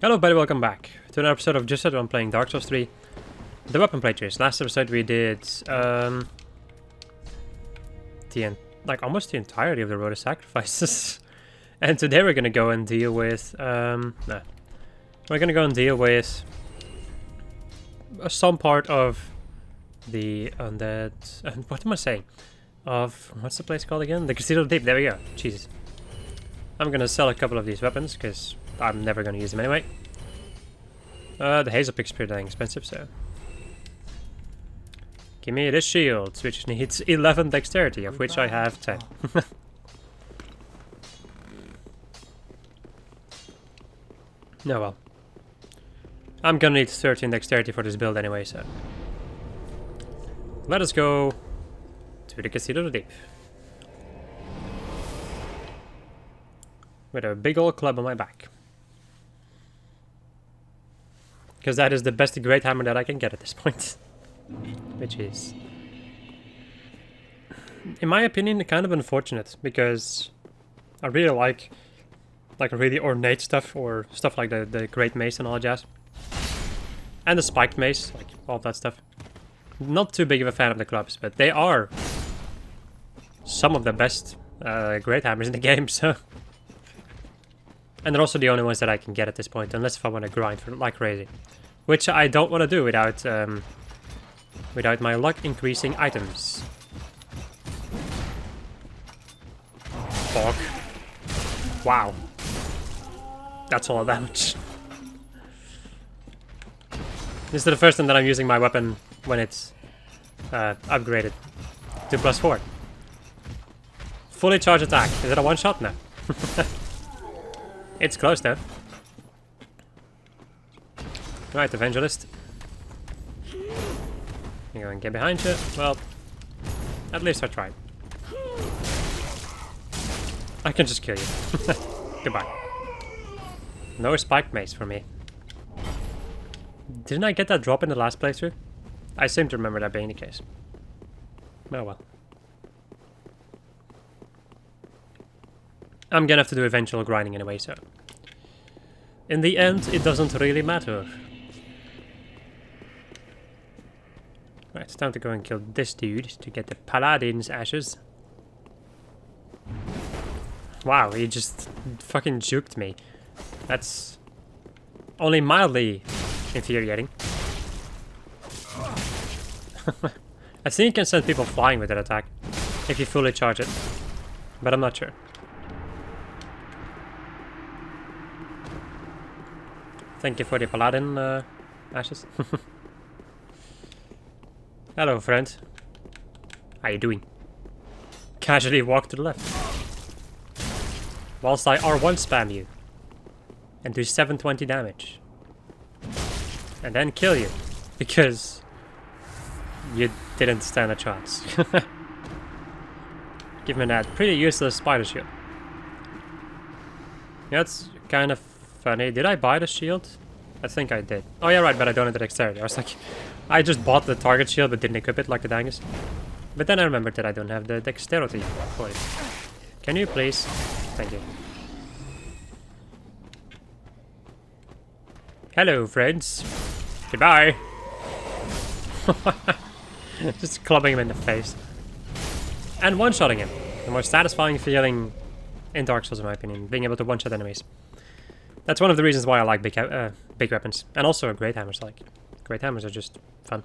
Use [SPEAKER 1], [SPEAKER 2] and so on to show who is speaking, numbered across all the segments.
[SPEAKER 1] Hello everybody, welcome back to another episode of Just I'm playing Dark Souls 3. The weapon playthroughs. Last episode we did almost the entirety of the Road of Sacrifices. And today we're gonna go and deal with we're gonna go and deal with some part of the undead what am I saying? What's the place called again? The Cathedral Deep, there we go. Jesus. I'm gonna sell a couple of these weapons because I'm never going to use them anyway. The Hazel Pick's pretty dang expensive, so... Give me this shield, which needs 11 dexterity, of which I have 10. No, well. I'm gonna need 13 dexterity for this build anyway, so... Let us go to the Cathedral Deep. With a big old club on my back. Because that is the best great hammer that I can get at this point. Which is, in my opinion, kind of unfortunate. Because I really like really ornate stuff. Or stuff like the great mace and all that jazz. And the spiked mace, like all that stuff. Not too big of a fan of the clubs. But they are some of the best great hammers in the game, so... And they're also the only ones that I can get at this point, unless if I want to grind for like crazy. Which I don't want to do without without my luck increasing items. Fuck. Wow. That's all damage. This is the first time that I'm using my weapon when it's upgraded to +4. Fully charged attack. Is it a one-shot? No. It's close though. Right, Evangelist. You go and get behind you. Well, at least I tried. I can just kill you. Goodbye. No spiked mace for me. Didn't I get that drop in the last playthrough? I seem to remember that being the case. Oh well. I'm gonna have to do eventual grinding anyway, so... In the end, it doesn't really matter. Right, it's time to go and kill this dude to get the Paladin's ashes. Wow, he just fucking juked me. That's... only mildly infuriating. I think you can send people flying with that attack, if you fully charge it. But I'm not sure. Thank you for the Paladin ashes. Hello, friend. How you doing? Casually walk to the left. Whilst I R1 spam you. And do 720 damage. And then kill you. Because you didn't stand a chance. Give me that pretty useless spider shield. That's kind of funny. Did I buy the shield? I think I did. Oh yeah, right, but I don't have the dexterity. I was like, I just bought the target shield but didn't equip it like the dangus. But then I remembered that I don't have the dexterity for it. Can you please? Thank you. Hello, friends. Goodbye. Just clubbing him in the face. And one-shotting him. The most satisfying feeling in Dark Souls, in my opinion. Being able to one-shot enemies. That's one of the reasons why I like big weapons. And also great hammers. Like, great hammers are just fun.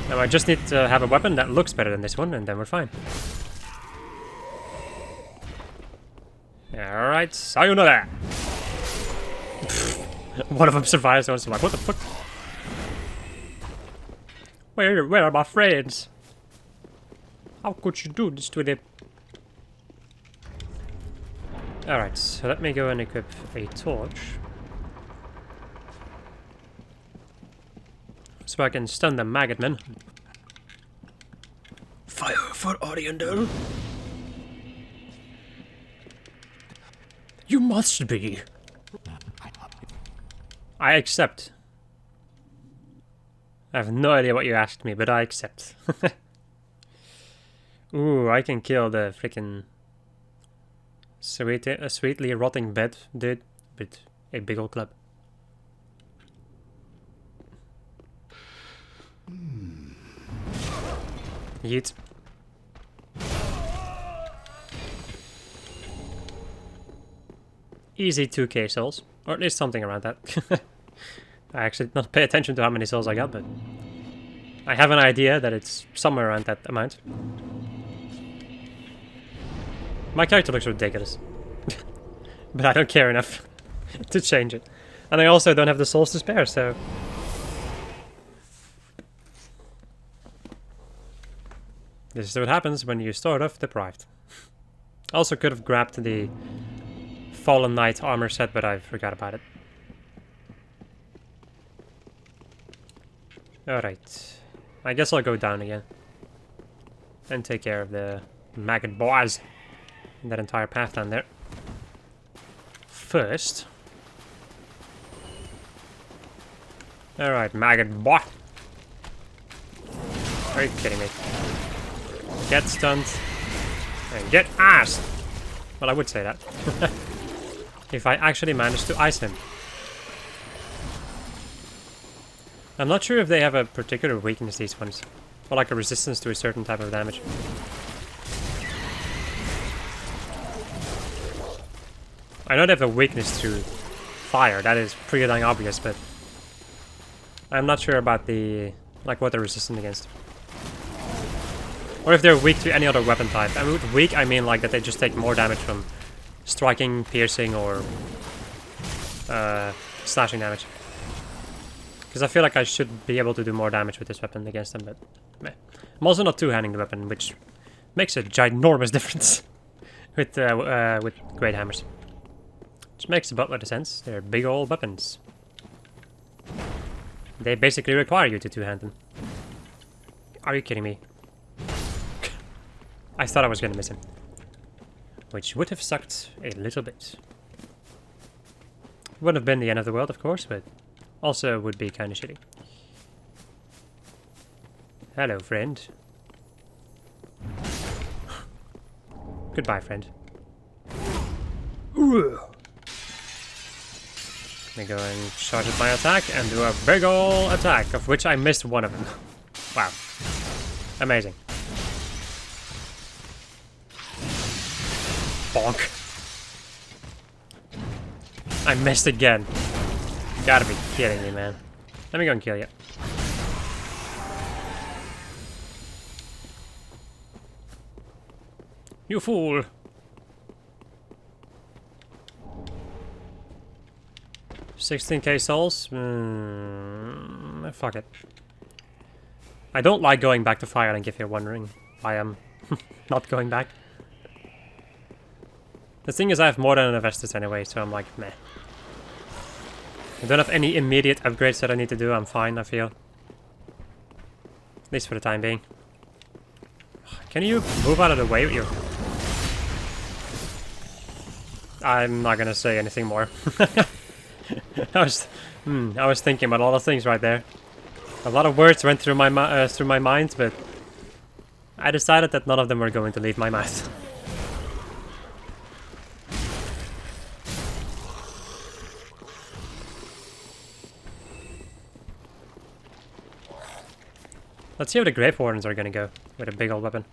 [SPEAKER 1] Now I just need to have a weapon that looks better than this one, and then we're fine. Alright, sayonara! One of them survives, and I'm like, what the fuck? Where are my friends? How could you do this to them? Alright, so let me go and equip a torch. So I can stun the maggot men. Fire for Oriental! You must be! I accept. I have no idea what you asked me, but I accept. Ooh, I can kill the freaking A sweetly rotting bed, dude, with a big old club. Yeet. Easy 2k souls, or at least something around that. I actually did not pay attention to how many souls I got, but I have an idea that it's somewhere around that amount. My character looks ridiculous, but I don't care enough to change it. And I also don't have the souls to spare, so... This is what happens when you start off deprived. Also could have grabbed the Fallen Knight armor set, but I forgot about it. Alright. I guess I'll go down again. And take care of the maggot boys. And that entire path down there. First. Alright, maggot boy. Are you kidding me? Get stunned. And get assed! Well, I would say that. If I actually manage to ice him. I'm not sure if they have a particular weakness, these ones. Or like a resistance to a certain type of damage. I know they have a weakness to fire, that is pretty dang obvious, but... I'm not sure about the... like what they're resistant against. Or if they're weak to any other weapon type. And with weak, I mean like that they just take more damage from striking, piercing, or slashing damage. Because I feel like I should be able to do more damage with this weapon against them, but meh. I'm also not two-handing the weapon, which makes a ginormous difference with great hammers. Which makes a buttload of sense. They're big old weapons. They basically require you to two-hand them. Are you kidding me? I thought I was gonna miss him. Which would have sucked a little bit. Wouldn't have been the end of the world, of course, but also would be kinda shitty. Hello, friend. Goodbye, friend. Let me go and charge at my attack and do a big ol' attack, of which I missed one of them. Wow. Amazing. Bonk. I missed again. You gotta be kidding me, man. Let me go and kill you. You fool. $16k souls? Fuck it. I don't like going back to Firelink if you're wondering why I'm not going back. The thing is, I have more than enough Estus anyway, so I'm like, meh. I don't have any immediate upgrades that I need to do, I'm fine, I feel. At least for the time being. Can you move out of the way with your... I'm not gonna say anything more. I was thinking about a lot of things right there. A lot of words went through my mind, but I decided that none of them were going to leave my mouth. Let's see how the Grave Wardens are gonna go with a big old weapon.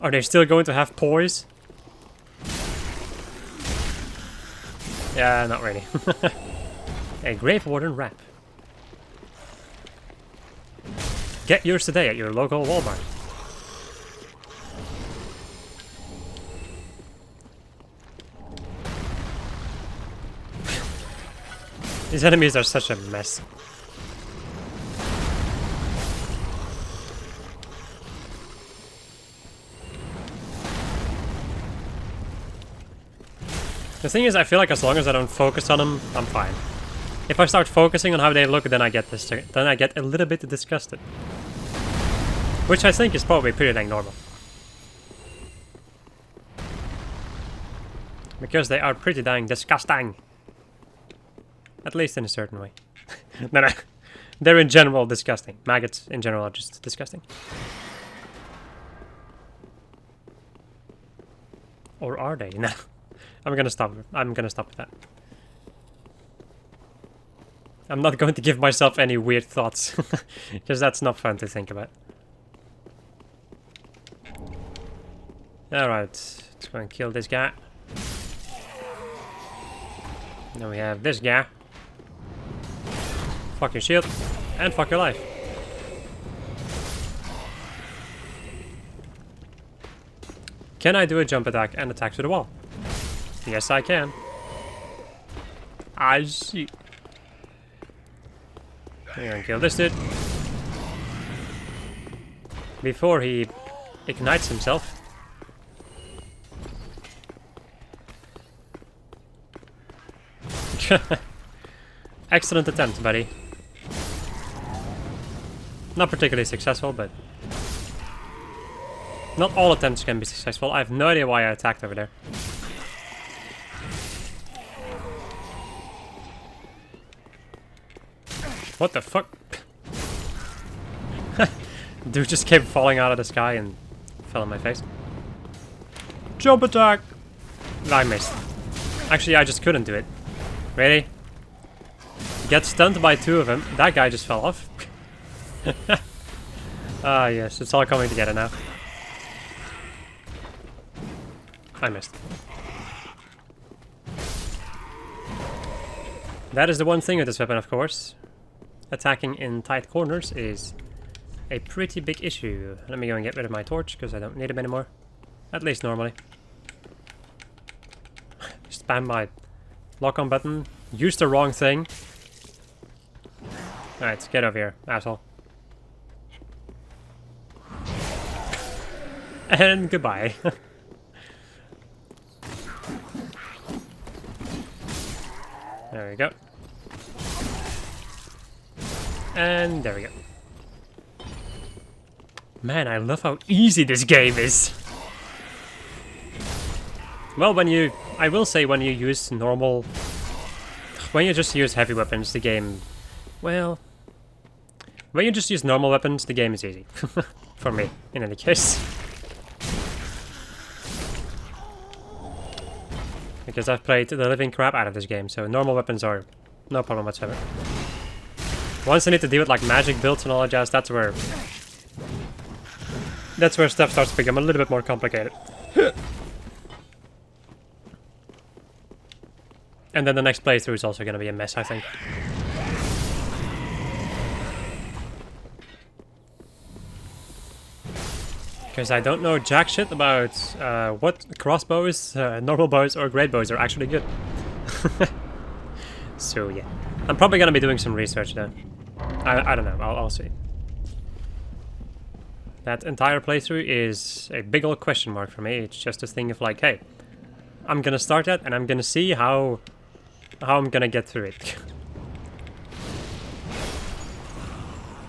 [SPEAKER 1] Are they still going to have poise? Yeah, not really. A Grave Warden wrap. Get yours today at your local Walmart. These enemies are such a mess. The thing is, I feel like as long as I don't focus on them, I'm fine. If I start focusing on how they look, then I get a little bit disgusted. Which I think is probably pretty dang normal. Because they are pretty dang disgusting. At least in a certain way. No, they're in general disgusting. Maggots in general are just disgusting. Or are they? No. I'm gonna stop. I'm gonna stop with that. I'm not going to give myself any weird thoughts. Because that's not fun to think about. Alright. Let's go and kill this guy. Then we have this guy. Fuck your shield. And fuck your life. Can I do a jump attack and attack to the wall? Yes, I can. I see. We're gonna kill this dude. Before he ignites himself. Excellent attempt, buddy. Not particularly successful, but... Not all attempts can be successful. I have no idea why I attacked over there. What the fuck? Dude just came falling out of the sky and fell on my face. Jump attack! I missed. Actually, I just couldn't do it. Really? Get stunned by two of them. That guy just fell off. Ah, yes, it's all coming together now. I missed. That is the one thing with this weapon, of course. Attacking in tight corners is a pretty big issue. Let me go and get rid of my torch, because I don't need them anymore. At least normally. Spam my lock-on button. Use the wrong thing. Alright, get over here, asshole. And goodbye. There we go. And there we go. Man, I love how easy this game is. Well, I will say when you use normal... When you just use heavy weapons, the game... Well... When you just use normal weapons, the game is easy. For me, in any case. Because I've played the living crap out of this game, so normal weapons are no problem whatsoever. Once I need to deal with like magic builds and all that jazz, that's where stuff starts to become a little bit more complicated. And then the next playthrough is also going to be a mess, I think. Because I don't know jack shit about what crossbows, normal bows, or great bows are actually good. So yeah, I'm probably gonna be doing some research then. I don't know. I'll see. That entire playthrough is a big old question mark for me. It's just a thing of like, hey, I'm gonna start that and I'm gonna see how I'm gonna get through it.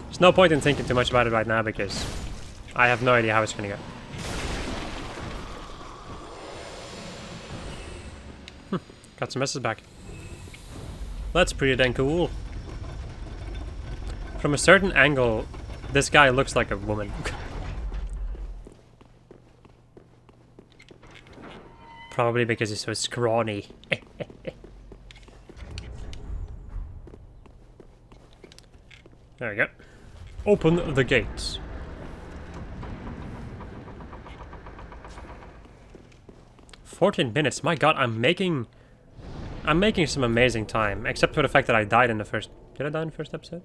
[SPEAKER 1] There's no point in thinking too much about it right now because I have no idea how it's gonna go. Got some messes back. That's pretty dang cool. From a certain angle, this guy looks like a woman. Probably because he's so scrawny. There we go. Open the gates. "14 minutes. My god, I'm making some amazing time. Except for the fact that I died in the first... Did I die in the first episode?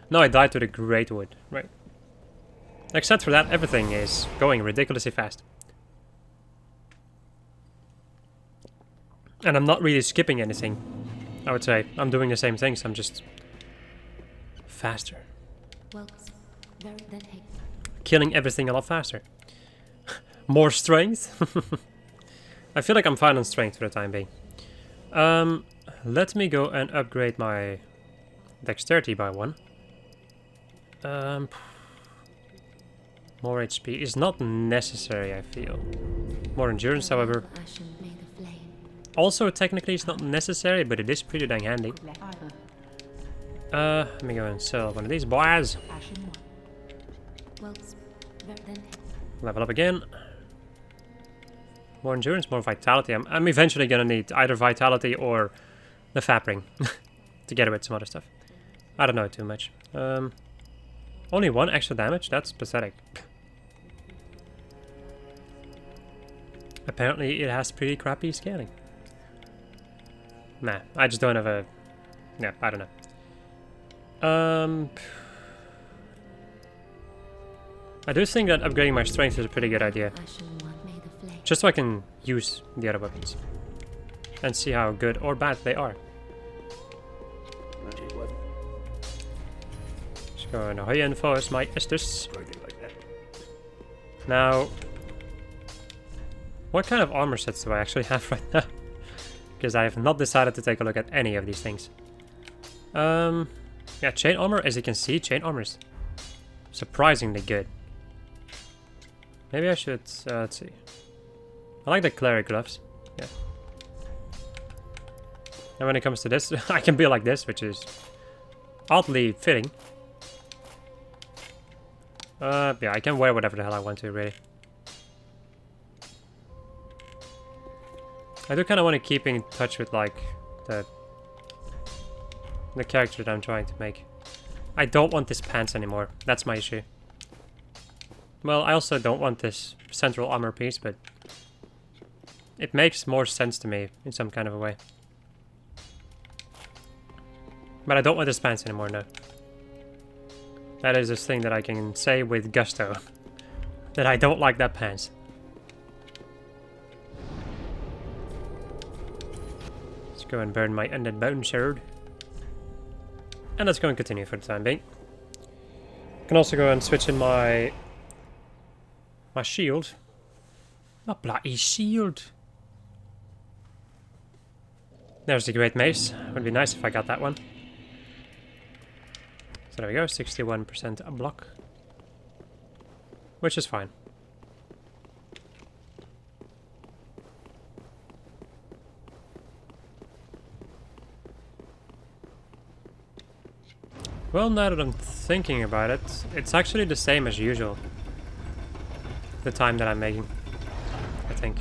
[SPEAKER 1] No, I died to the Great Wood. Right. Except for that, everything is going ridiculously fast. And I'm not really skipping anything, I would say. I'm doing the same things, I'm just... faster. Killing everything a lot faster. More strength? I feel like I'm fine on strength for the time being. Let me go and upgrade my dexterity by 1. More HP is not necessary, I feel. More endurance, however. Also, technically it's not necessary, but it is pretty dang handy. Let me go and sell one of these boys. Level up again. More endurance, more vitality. I'm eventually gonna need either vitality or the fap ring. Together with some other stuff. I don't know too much. Only 1 extra damage? That's pathetic. Apparently it has pretty crappy scaling. Nah, I just don't have a... Yeah, I don't know. I do think that upgrading my strength is a pretty good idea. Just so I can use the other weapons. And see how good or bad they are. Just go and reinforce my Estus. Now... What kind of armor sets do I actually have right now? Because I have not decided to take a look at any of these things. Yeah, chain armor, as you can see, chain armor is surprisingly good. Maybe I should, let's see. I like the cleric gloves, yeah. And when it comes to this, I can be like this, which is oddly fitting. Yeah, I can wear whatever the hell I want to, really. I do kind of want to keep in touch with, like, the character that I'm trying to make. I don't want this pants anymore. That's my issue. Well, I also don't want this central armor piece, but it makes more sense to me in some kind of a way. But I don't want this pants anymore, no. That is this thing that I can say with gusto. That I don't like that pants. Let's go and burn my undead bone shard. And let's go and continue for the time being. I can also go and switch in my shield. My bloody shield. There's the Great Mace. Would be nice if I got that one. So there we go, 61% a block. Which is fine. Well, now that I'm thinking about it, it's actually the same as usual. The time that I'm making, I think.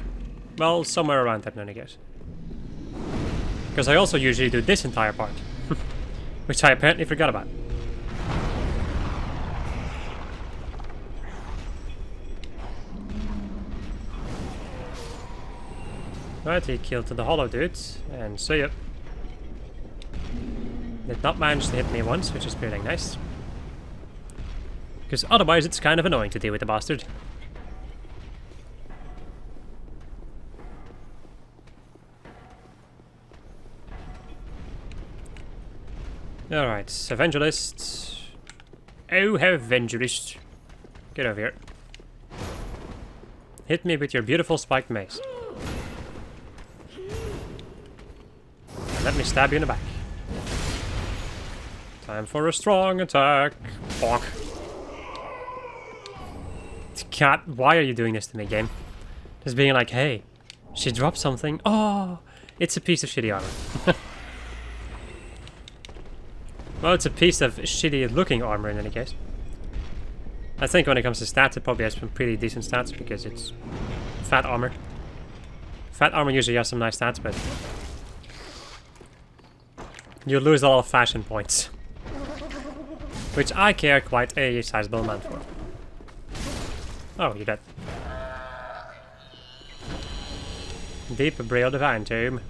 [SPEAKER 1] Well, somewhere around that in any case. Because I also usually do this entire part. Which I apparently forgot about. Right, he killed the hollow dude, and see ya. Did not manage to hit me once, which is pretty nice. Because otherwise it's kind of annoying to deal with the bastard. Alright, Evangelist. Oh, Evangelist. Get over here. Hit me with your beautiful spiked mace. And let me stab you in the back. Time for a strong attack. Bonk. God, why are you doing this to me, game? Just being like, hey, she dropped something. Oh, it's a piece of shitty armor. Well, it's a piece of shitty looking armor in any case. I think when it comes to stats, it probably has some pretty decent stats because it's fat armor. Fat armor usually has some nice stats, but you lose a lot of fashion points. Which I care quite a sizable amount for. Oh, you're dead. Deep Braille Divine Tomb.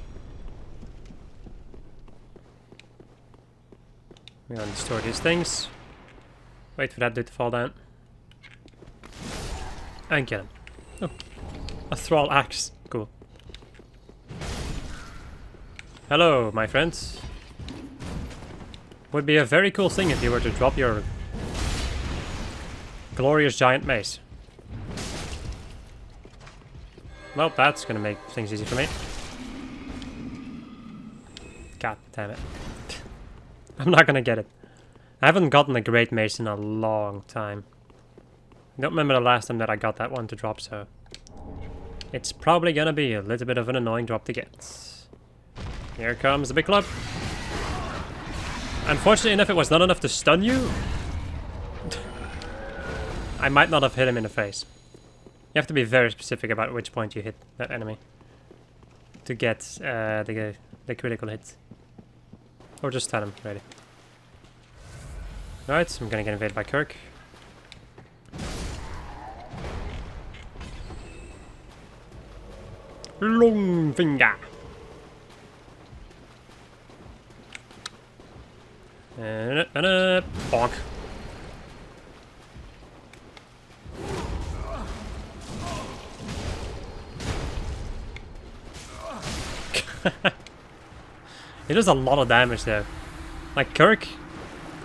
[SPEAKER 1] We're gonna destroy these things. Wait for that dude to fall down. And kill him. Oh, a thrall axe. Cool. Hello, my friends. Would be a very cool thing if you were to drop your glorious giant mace. Well, that's gonna make things easy for me. God damn it. I'm not gonna get it. I haven't gotten a great mace in a long time. I don't remember the last time that I got that one to drop, so it's probably gonna be a little bit of an annoying drop to get. Here comes the big club. Unfortunately enough, it was not enough to stun you. I might not have hit him in the face. You have to be very specific about which point you hit that enemy to get the critical hit. Or just stun him, really. Right, so I'm gonna get invaded by Kirk. Long finger! And bonk. It does a lot of damage though. Like Kirk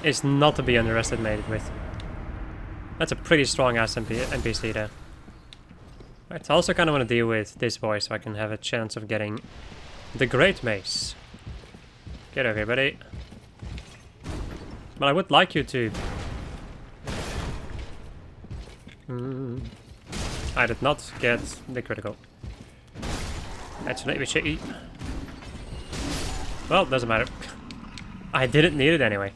[SPEAKER 1] is not to be underestimated with. That's a pretty strong ass NPC though. Right, I also kind of want to deal with this boy so I can have a chance of getting the Great Mace. Get over here, buddy. But I would like you to... I did not get the critical. That's a little bit shitty. Well, doesn't matter. I didn't need it anyway.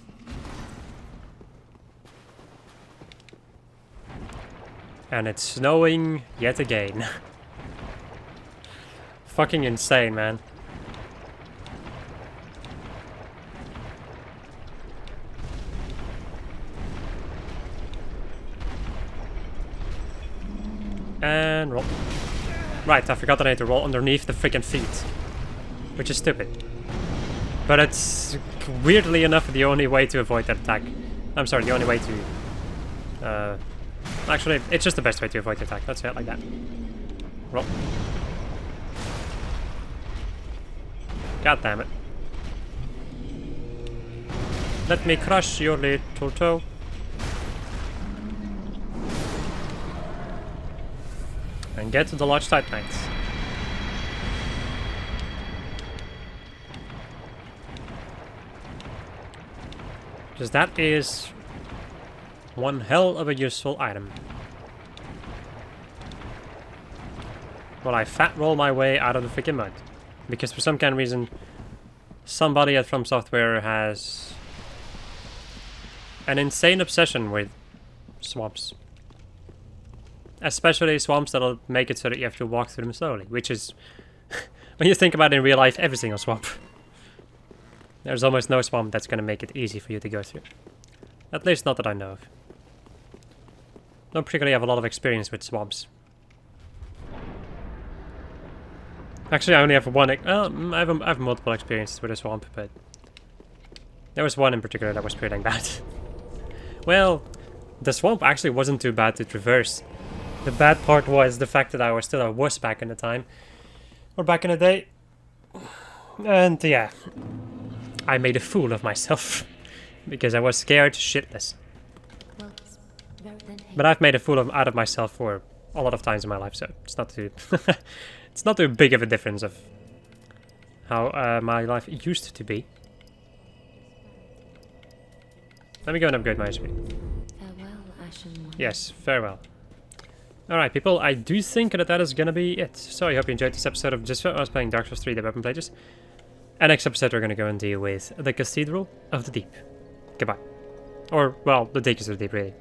[SPEAKER 1] And it's snowing yet again. Fucking insane, man. And roll. Right, I forgot that I had to roll underneath the freaking feet. Which is stupid. But it's weirdly enough the only way to avoid that attack. I'm sorry, the only way to... actually, it's just the best way to avoid the attack. Let's say it like that. Roll. God damn it. Let me crush your little toe. And get to the large Titanites. Because that is one hell of a useful item. Well, I fat roll my way out of the freaking mud. Because for some kind of reason, somebody at From Software has an insane obsession with swamps. Especially swamps that'll make it so that you have to walk through them slowly, which is, when you think about it in real life, every single swamp. There's almost no swamp that's going to make it easy for you to go through. At least not that I know of. Don't particularly have a lot of experience with swamps. Actually, I only have one. I have multiple experiences with a swamp, but there was one in particular that was pretty bad. Well, the swamp actually wasn't too bad to traverse. The bad part was the fact that I was still a wuss back in the time, or back in the day, and yeah, I made a fool of myself because I was scared shitless. But I've made a fool out of myself for a lot of times in my life, so it's not too it's not too big of a difference of how my life used to be. Let me go and upgrade my HP.
[SPEAKER 2] Farewell, Ashen One.
[SPEAKER 1] Yes, farewell. Alright, people, I do think that is gonna be it. So I hope you enjoyed this episode of Just I was playing Dark Souls 3 The Weapon Pages. And next episode we're gonna go and deal with the Cathedral of the Deep. Goodbye. Or, well, the Decus of the Deep, really.